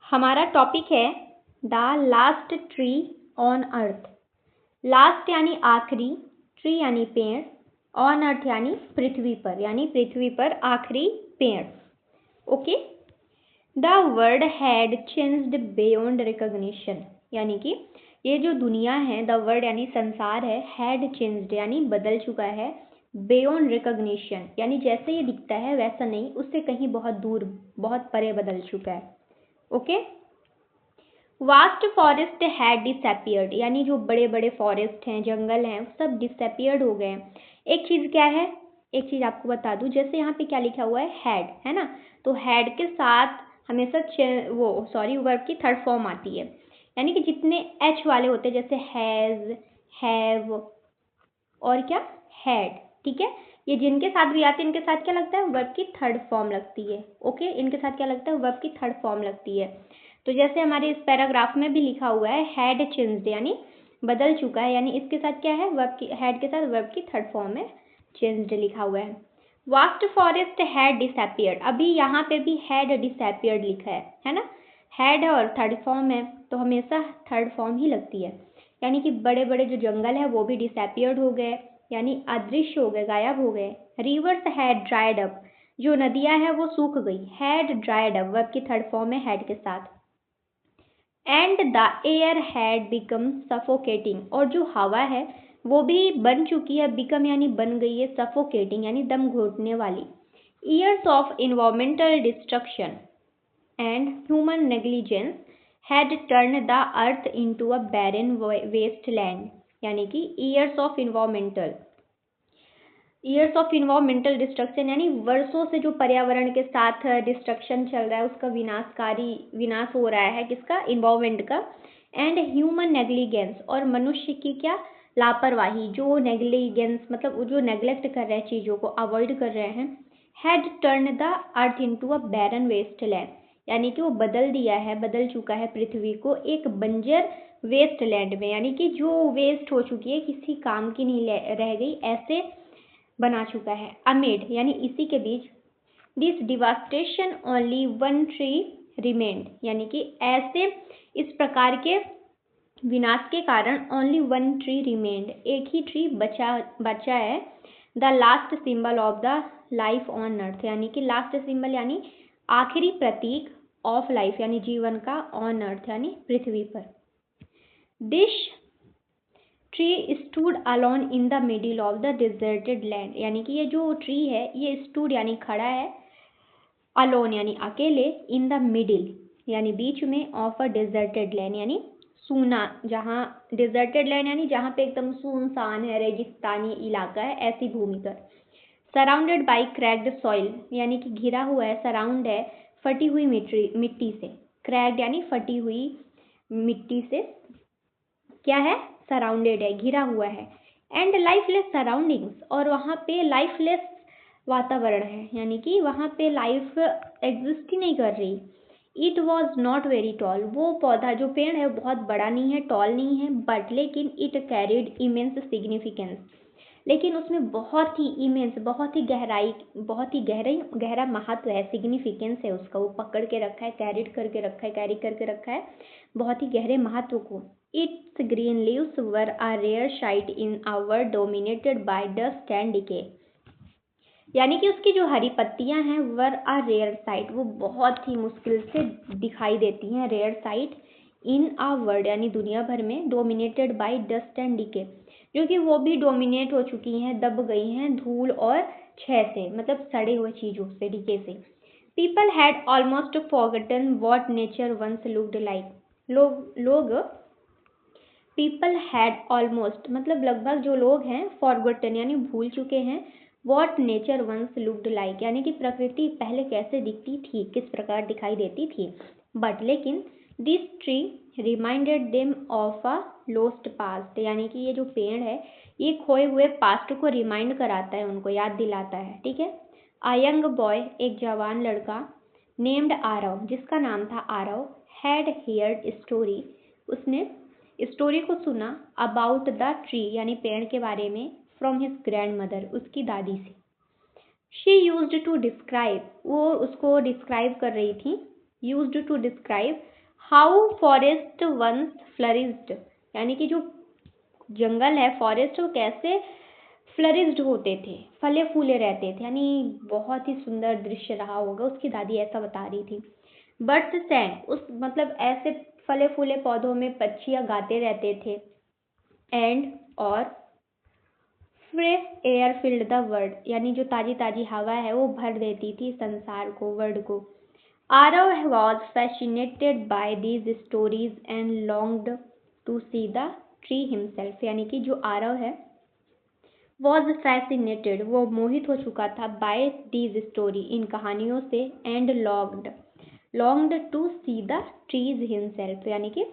हमारा टॉपिक है the last tree on earth. Last यानी आखिरी, ट्री यानी पेड़, ऑन अर्थ यानी पृथ्वी पर आखिरी पेड़। Okay. The world had changed beyond recognition, यानी कि ये जो दुनिया है, द वर्ल्ड यानी संसार है, हैड चेंज्ड यानी बदल चुका है, बियॉन्ड रिकॉग्निशन यानी जैसे ये दिखता है वैसा नहीं, उससे कहीं बहुत दूर, बहुत परे बदल चुका है। Okay. Vast forest had disappeared, यानी जो बड़े बड़े फॉरेस्ट हैं, जंगल हैं, सब डिसअपियर्ड हो गए हैं। एक चीज क्या है, एक चीज आपको बता दूं, जैसे यहाँ पे क्या लिखा हुआ है, हैड, है ना, तो हैड के साथ हमेशा वर्ब की थर्ड फॉर्म आती है, यानी कि जितने एच वाले होते हैं, जैसे हैज, हैव और क्या, हैड, ठीक है, ये जिनके साथ भी आते हैं इनके साथ क्या लगता है, वर्ब की थर्ड फॉर्म लगती है। ओके, इनके साथ क्या लगता है, वर्ब की थर्ड फॉर्म लगती है। तो जैसे हमारे इस पैराग्राफ में भी लिखा हुआ है, हैड चेंज्ड यानी बदल चुका है, यानी इसके साथ क्या है, वर्ब की, हैड के साथ वर्ब की थर्ड फॉर्म में चेंज्ड लिखा हुआ है। वास्ट फॉरेस्ट हैड डिसअपियर्ड, अभी यहाँ पे भी हैड डिसअपियर्ड लिखा है ना, हैड है और थर्ड फॉर्म है तो हमेशा थर्ड फॉर्म ही लगती है, यानी कि बड़े बड़े जो जंगल है वो भी डिसअपियर्ड हो गए, यानी अदृश्य हो गए, गायब हो गए। रिवर्स हैड ड्राइड अप, जो नदियां हैं वो सूख गई, हैड ड्राइड अप वर्ब की थर्ड फॉर्म है हैड के साथ। And the air had become suffocating, और जो हवा है वो भी बन चुकी है, बिकम यानी बन गई है, सफोकेटिंग यानी दम घोटने वाली। Years of environmental destruction and human negligence had turn the earth into a barren waste land, यानी कि ईयर्स ऑफ इन्वायरमेंटल डिस्ट्रक्शन यानी वर्षों से जो पर्यावरण के साथ डिस्ट्रक्शन चल रहा है, उसका विनाश हो रहा है, किसका, इन्वायरमेंट का। एंड ह्यूमन नेग्लिजेंस, और मनुष्य की क्या, लापरवाही, जो नेग्लिजेंस मतलब जो नेग्लेक्ट कर रहे हैं, चीज़ों को अवॉइड कर रहे हैं। Had turn the earth into a barren waste land, यानी कि वो बदल चुका है पृथ्वी को एक बंजर वेस्ट लैंड में, यानी कि जो वेस्ट हो चुकी है, किसी काम की नहीं रह गई, ऐसे बना चुका है। अमेड यानी इसी के बीच, this devastation only one tree remained, यानी कि ऐसे इस प्रकार के विनाश के कारण ओनली वन ट्री रिमेन्ड, एक ही ट्री बचा है। The last symbol of the life on earth, यानी कि लास्ट सिंबल यानी आखिरी प्रतीक, ऑफ लाइफ यानी जीवन का, ऑन अर्थ यानी पृथ्वी पर। This tree stood alone in the middle of the deserted land, यानी कि ये जो ट्री है ये स्टूड यानी खड़ा है, अलोन यानी अकेले, इन द मिडिल यानी बीच में, ऑफ अ डिजर्टेड लैंड यानी सूना, जहाँ डिजर्टेड लैंड यानी जहाँ पे एकदम सुनसान है, रेगिस्तानी इलाका है, ऐसी भूमि पर। सराउंडेड बाई क्रैक्ड सॉइल, यानी कि घिरा हुआ है, सराउंड है फटी हुई मिट्टी से, क्रैक्ड यानी फटी हुई मिट्टी से क्या है, सराउंडेड है, घिरा हुआ है। एंड लाइफलेस सराउंडिंग्स, और वहाँ पे लाइफलेस वातावरण है, यानी कि वहाँ पे लाइफ एग्जिस्ट ही नहीं कर रही। It was not very tall, वो पौधा जो पेड़ है वो बहुत बड़ा नहीं है, टॉल नहीं है, बट लेकिन इट कैरिड इमेंस सिग्निफिकेंस, लेकिन उसमें बहुत ही इमेंस, बहुत ही गहरा महत्व है, सिग्निफिकेंस है उसका, वो पकड़ के रखा है, कैरी करके रखा है बहुत ही गहरे महत्व को। Its green leaves were a rare sight in our dominated by dust and decay, यानी कि उसकी जो हरी पत्तियां हैं, वर अ रेयर साइट, वो बहुत ही मुश्किल से दिखाई देती हैं, रेयर साइट इन आ वर्ल्ड यानी दुनिया भर में, dominated by dust and decay, जो कि वो भी डोमिनेट हो चुकी हैं, दब गई हैं धूल और क्षय से, मतलब सड़े हुए चीजों से, डिके से। People had almost forgotten what nature once looked like, लोग पीपल हैड ऑलमोस्ट मतलब लगभग जो लोग हैं, फॉरगॉटन यानी भूल चुके हैं, what nature once looked like, यानी कि प्रकृति पहले कैसे दिखती थी, किस प्रकार दिखाई देती थी। बट लेकिन this tree reminded them of a lost past, यानी कि ये जो पेड़ है ये खोए हुए पास्ट को रिमाइंड कराता है, उनको याद दिलाता है, ठीक है। अ यंग बॉय, एक जवान लड़का, नेम्ड आरव, जिसका नाम था आरव, हैड हियर्ड स्टोरी, उसने स्टोरी को सुना, अबाउट द ट्री यानी पेड़ के बारे में, फ्रॉम हिज ग्रैंड मदर, उसकी दादी से। शी यूज्ड टू डिस्क्राइब, वो उसको डिस्क्राइब कर रही थी, used to describe how forest once flourished, यानी कि जो जंगल है फॉरेस्ट वो कैसे फ्लरिश्ड होते थे, फले फूले रहते थे, यानी बहुत ही सुंदर दृश्य रहा होगा, उसकी दादी ऐसा बता रही थी। बर्ड्स सैंग, उस मतलब ऐसे फले फूले पौधों में पक्षियां गाते रहते थे। एंड और fresh air filled the world, यानी जो ताजी ताजी हवा है वो भर देती थी संसार को, वर्ल्ड को। Aarav was fascinated by these stories and longed to see the tree himself, यानी कि जो आरव है वॉज फैसिनेटेड, वो मोहित हो चुका था बाय दीज स्टोरी, इन कहानियों से, and longed to see the trees himself, यानी कि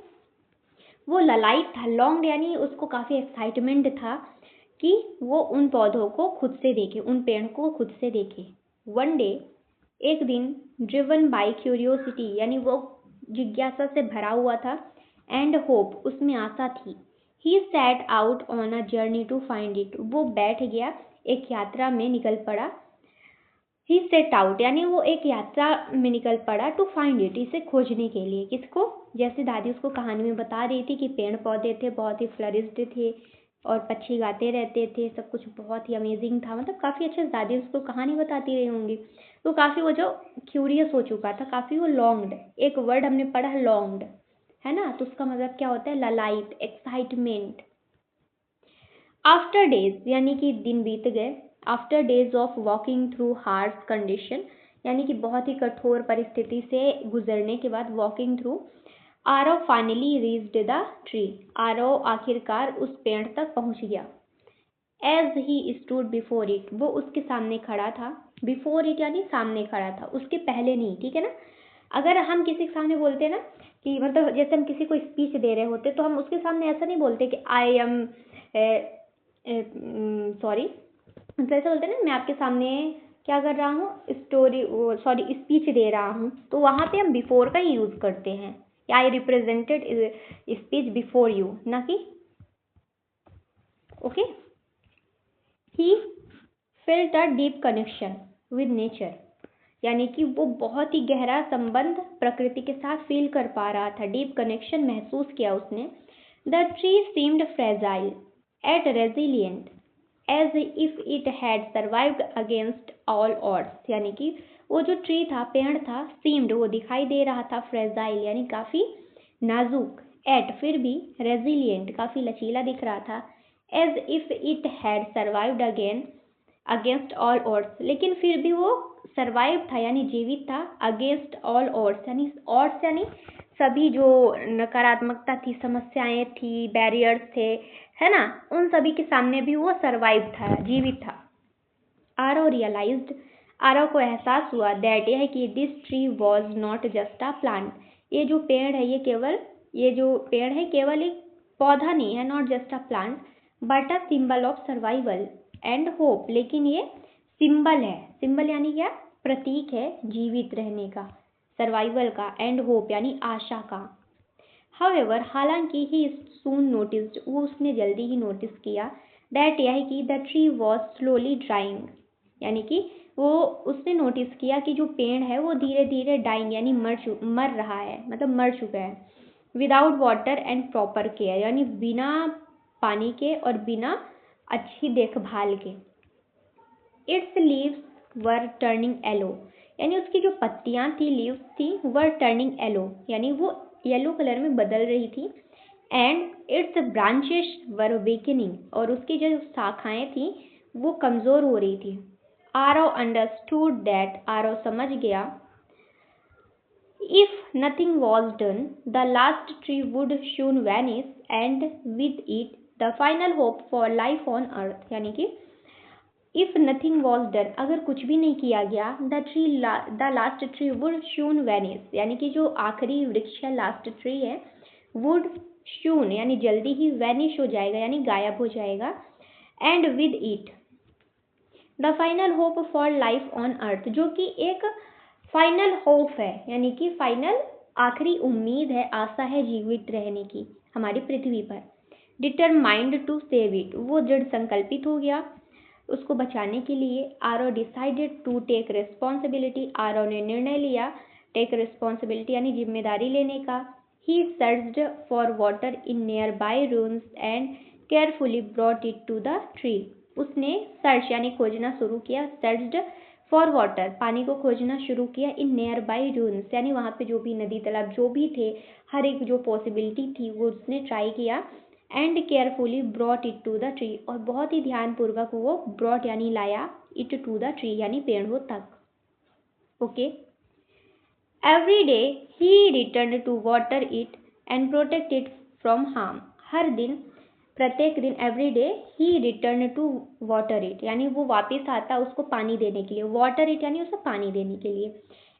वो ललाइट था, लॉन्ग्ड यानी उसको काफ़ी एक्साइटमेंट था कि वो उन पौधों को खुद से देखे, उन पेड़ को खुद से देखे। वन डे, एक दिन, ड्रिवन बाय क्यूरियोसिटी, यानी वो जिज्ञासा से भरा हुआ था, एंड होप, उसमें आशा थी। He set out on a journey to find it, वो बैठ गया, एक यात्रा में निकल पड़ा। ही सेट आउट यानी वो एक यात्रा में निकल पड़ा टू फाइंड इट, इसे खोजने के लिए। किसको? जैसे दादी उसको कहानी में बता रही थी कि पेड़ पौधे थे, बहुत ही फ्लरिश्ड थे और पक्षी गाते रहते थे, सब कुछ बहुत ही अमेजिंग था, मतलब काफ़ी अच्छे से दादी उसको कहानी बताती रही होंगी, तो काफ़ी वो जो क्यूरियस हो चुका था, काफ़ी वो लॉन्ग्ड, एक वर्ड हमने पढ़ा लॉन्ग्ड, है ना, तो उसका मतलब क्या होता है? ललाइट, एक्साइटमेंट। आफ्टर डेज, यानी कि दिन बीत गए, after days of walking through harsh condition, यानी कि बहुत ही कठोर परिस्थिति से गुजरने के बाद, walking through, Aarav finally reached the tree, Aarav आखिरकार उस पेड़ तक पहुंच गया। As he stood before it, वो उसके सामने खड़ा था, बिफोर इट यानी सामने खड़ा था, उसके पहले नहीं, ठीक है ना। अगर हम किसी के सामने बोलते हैं ना कि मतलब जैसे हम किसी को स्पीच दे रहे होते तो हम उसके सामने ऐसा नहीं बोलते कि आई एम सॉरी, मतलब ऐसा बोलते हैं ना, मैं आपके सामने क्या कर रहा हूँ, स्पीच दे रहा हूँ, तो वहाँ पे हम बिफोर का ही यूज़ करते हैं, I represented speech before you, ना कि okay. He felt a deep connection with nature, यानी कि वो बहुत ही गहरा संबंध प्रकृति के साथ फील कर पा रहा था, डीप कनेक्शन महसूस किया उसने। The tree seemed fragile yet resilient as if it had survived against all odds, यानी कि वो जो ट्री था, पेड़ था, सीम्ड, वो दिखाई दे रहा था, फ्रेजाइल यानी काफ़ी नाजुक, एट फिर भी, रेजिलियंट काफ़ी लचीला दिख रहा था, as if it had survived against all odds, लेकिन फिर भी वो सर्वाइव था यानी जीवित था, अगेंस्ट ऑल ऑड्स यानी सभी जो नकारात्मकता थी, समस्याएं थी, बैरियर्स थे, है ना, उन सभी के सामने भी वो सर्वाइव था, जीवित था। आरव रियलाइज्ड, आरव को एहसास हुआ दैट यह कि this tree was not just a plant, ये जो पेड़ है केवल एक पौधा नहीं है, not just a plant but a symbol of survival and hope, लेकिन ये सिंबल है, सिंबल यानी क्या? प्रतीक है जीवित रहने का, सर्वाइवल का, एंड होप यानी आशा का। हाउएवर, हालांकि ही सून नोटिस्ड, वो उसने जल्दी ही नोटिस किया, दैट यह कि the tree was slowly drawing, यानी कि वो उसने नोटिस किया कि जो पेड़ है वो धीरे धीरे डाइंग यानी मर रहा है, मतलब मर चुका है, without water and proper care, यानी बिना पानी के और बिना अच्छी देखभाल के। It's leaves were turning yellow, यानी उसकी जो पत्तियां थी, लीव्स थी, वर टर्निंग येलो, यानी वो येलो कलर में बदल रही थी। And its branches were weakening, और उसकी जो शाखाएं थी वो कमज़ोर हो रही थी। आरव अंडरस्टूड दैट, आरव समझ गया, if nothing was done the last tree would soon vanish and with it the final hope for life on earth, यानी कि इफ नथिंग वॉज डन, अगर कुछ भी नहीं किया गया, the last tree would soon vanish, यानी कि जो आखिरी वृक्ष है, लास्ट ट्री है, वुड सून यानी जल्दी ही, वैनिश हो जाएगा यानी गायब हो जाएगा, and with it the final hope for life on earth, जो कि एक फाइनल होप है, यानी कि फाइनल आखिरी उम्मीद है, आशा है जीवित रहने की हमारी पृथ्वी पर। डिटरमाइंड टू सेव इट, वो दृढ़ संकल्पित हो गया उसको बचाने के लिए। Aarav decided to take responsibility, Aarav ने निर्णय लिया, टेक रिस्पॉन्सिबिलिटी यानी जिम्मेदारी लेने का, He searched for water in nearby ruins and carefully brought it to the tree. उसने सर्च यानी खोजना शुरू किया, सर्च्ड फॉर वाटर पानी को खोजना शुरू किया, इन नियर बाई रून्स यानी वहाँ पे जो भी नदी तालाब जो भी थे, हर एक जो पॉसिबिलिटी थी वो उसने ट्राई किया, and carefully brought it to the tree और बहुत ही ध्यानपूर्वक वो ब्रॉट यानी लाया, इट टू द ट्री यानी पेड़ों तक. Okay. Every day he return to water it and protect it from harm. हर दिन, प्रत्येक दिन, every day he return to water it यानी वो वापस आता उसको पानी देने के लिए, वाटर इट यानी उसे पानी देने के लिए,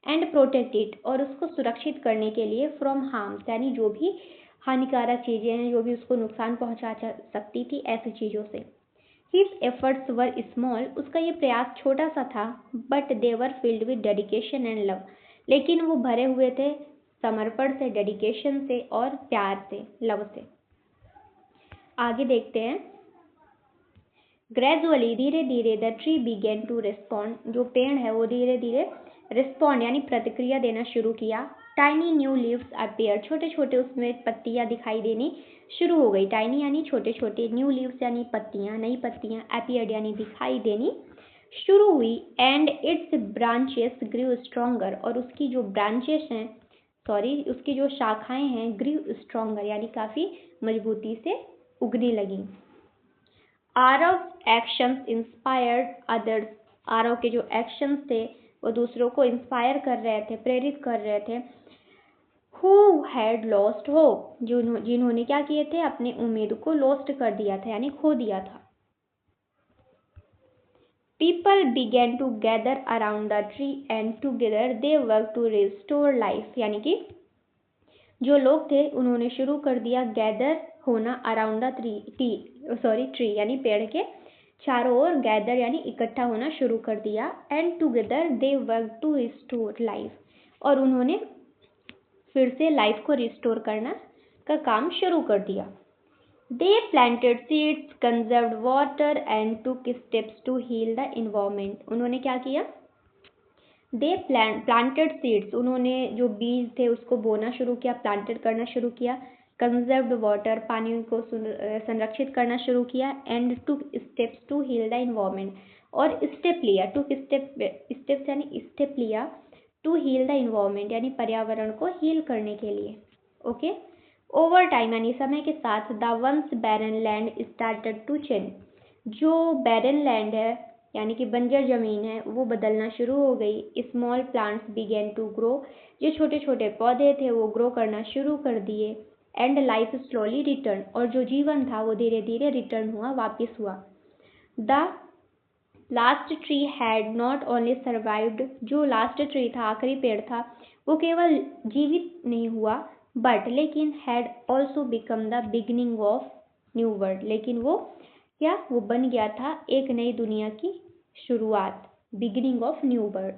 एंड प्रोटेक्ट इट और उसको सुरक्षित करने के लिए, फ्रॉम हार्म यानी जो भी हानिकारक चीज़ें हैं, जो भी उसको नुकसान पहुंचा सकती थी ऐसी चीज़ों से. हिज एफर्ट्स वर स्मॉल, उसका ये प्रयास छोटा सा था, but they were filled with dedication and love, लेकिन वो भरे हुए थे समर्पण से, डेडिकेशन से और प्यार से, लव से. आगे देखते हैं. ग्रेजुअली धीरे धीरे the tree began to respond, जो पेड़ है वो धीरे धीरे रिस्पॉन्ड यानी प्रतिक्रिया देना शुरू किया. टाइनी न्यू लीव्स अपीयर, छोटे छोटे उसमें पत्तियां दिखाई देनी शुरू हो गई. टाइनी यानी छोटे छोटे, न्यू लीव्स यानी पत्तियां, नई पत्तियां, अपीयर्ड यानी दिखाई देनी शुरू हुई. And its branches grew stronger, और उसकी जो ब्रांचेस हैं, उसकी जो शाखाएं हैं, ग्रीव स्ट्रॉन्गर यानी काफ़ी मजबूती से उगने लगी. Aarav actions inspired others, Aarav के जो एक्शंस थे वो दूसरों को इंस्पायर कर रहे थे, प्रेरित कर रहे थे. हु हैड लॉस्ट होप, जिन्होंने क्या किए थे, अपने उम्मीद को लॉस्ट कर दिया था यानी खो दिया था. People began to gather around the tree and together they work to restore life, यानी कि जो लोग थे उन्होंने शुरू कर दिया गैदर होना अराउंड द ट्री यानी पेड़ के चारों ओर, गैदर यानी इकट्ठा होना शुरू कर दिया. And together they work to restore life, और उन्होंने फिर से लाइफ को रिस्टोर करना का काम शुरू कर दिया. They planted seeds, conserved water and took steps to heal the environment. उन्होंने क्या किया, दे प्लांटेड सीड्स, उन्होंने जो बीज थे उसको बोना शुरू किया, प्लांटेड करना शुरू किया. कंजर्व्ड वाटर, पानी को संरक्षित करना शुरू किया. And took steps to heal the environment, और स्टेप लिया, टुक स्टेप्स यानी स्टेप लिया, टू हील द इन्वायरमेंट यानी पर्यावरण को हील करने के लिए. ओके. ओवर टाइम यानी समय के साथ, the once barren land started to change, जो बैरन लैंड है यानी कि बंजर जमीन है वो बदलना शुरू हो गई. Small plants began to grow, जो छोटे छोटे पौधे थे वो ग्रो करना शुरू कर दिए. एंड लाइफ स्लोली रिटर्न, और जो जीवन था वो धीरे धीरे रिटर्न हुआ, वापिस हुआ. The last tree had not only survived, जो लास्ट ट्री था, आखिरी पेड़ था, वो केवल जीवित नहीं हुआ, बट लेकिन had also become the beginning of new world, लेकिन वो क्या, वो बन गया था एक नई दुनिया की शुरुआत, beginning of new world.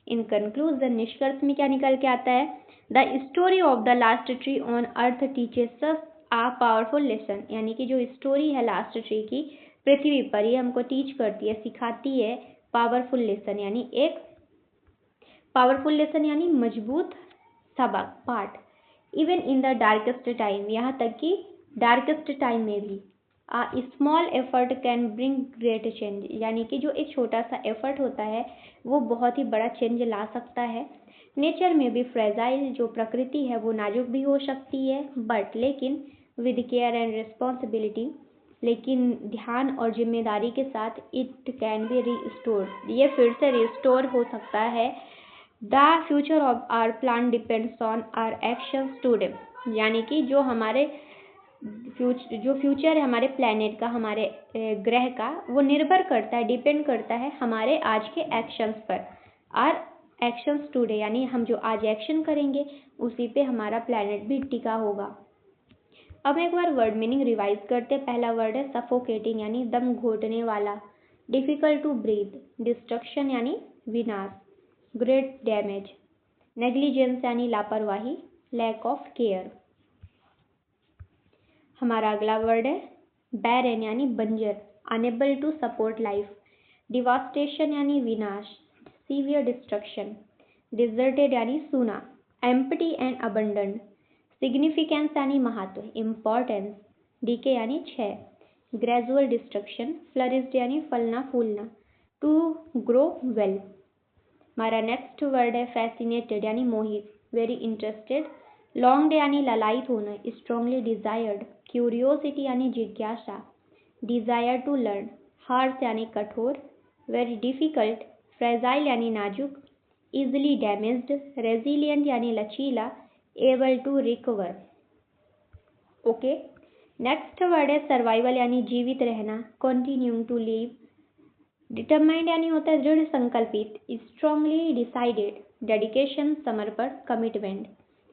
In conclusion, निष्कर्ष में क्या निकल के आता है, the story of the last tree on earth teaches us a powerful lesson, यानी कि जो स्टोरी है लास्ट ट्री की पृथ्वी पर, ये हमको टीच करती है, सिखाती है पावरफुल लेसन, यानी एक पावरफुल लेसन यानी मजबूत सबक, पाठ. Even in the darkest time, यहाँ तक कि डार्केस्ट टाइम में भी, small effort can bring great change, यानी कि जो एक छोटा सा एफर्ट होता है वो बहुत ही बड़ा चेंज ला सकता है. नेचर में भी फ्रेजाइल, जो प्रकृति है वो नाजुक भी हो सकती है, बट लेकिन विद केयर एंड रिस्पॉन्सिबिलिटी, लेकिन ध्यान और जिम्मेदारी के साथ, इट कैन बी रीस्टोर्ड, ये फिर से रिस्टोर हो सकता है. The future of our plan depends on our actions today, यानी कि जो हमारे जो फ्यूचर है हमारे प्लैनेट का, हमारे ग्रह का, वो निर्भर करता है, डिपेंड करता है हमारे आज के एक्शंस पर. आर एक्शंस टुडे यानी हम जो आज एक्शन करेंगे उसी पे हमारा प्लैनेट भी टिका होगा. अब एक बार वर्ड मीनिंग रिवाइज करते. पहला वर्ड है सफोकेटिंग यानी दम घोटने वाला. डिफिकल्ट टू ब्रीथ, डिस्ट्रक्शन यानी विनाश. Great damage. नेग्लिजेंस यानी लापरवाही, लैक ऑफ केयर. हमारा अगला वर्ड है बैरन यानी बंजर, unable to support life. Devastation यानी विनाश, सीवियर डिस्ट्रक्शन. डिजर्टेड यानी सूना, एम्प्टी एंड अबंडन्ड. सिग्निफिकेंस यानी महत्व, इम्पॉर्टेंस, डीके यानी क्षय, ग्रेजुअल डिस्ट्रक्शन, फ्लरिश्ड यानी फलना फूलना, टू ग्रो वेल। हमारा नेक्स्ट वर्ड है फैसिनेटेड यानी मोहित, वेरी इंटरेस्टेड, लॉन्ग्ड यानी ललायित होना, स्ट्रांगली डिजायर्ड, क्यूरियोसिटी यानी जिज्ञासा, डिजायर टू लर्न, हार्श यानी कठोर, वेरी डिफिकल्ट, फ्रेजाइल यानी नाजुक, इजिली डैमेज्ड, रेजिलियंट यानी लचीला, able to recover. Okay, next word है सर्वाइवल यानी जीवित रहना, कंटिन्यूइंग टू लिव, डिटरमाइंड यानी होता है दृढ़ संकल्पित, स्ट्रांगली डिसाइडेड, डेडिकेशन समर्पण, कमिटमेंट,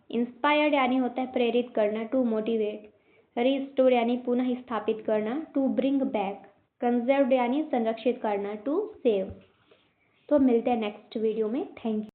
इंस्पायर्ड यानी होता है प्रेरित करना, टू मोटिवेट, रिस्टोर यानी पुनः स्थापित करना, टू ब्रिंग बैक, कंजर्व्ड यानी संरक्षित करना, टू सेव। तो मिलते हैं नेक्स्ट वीडियो में, थैंक यू।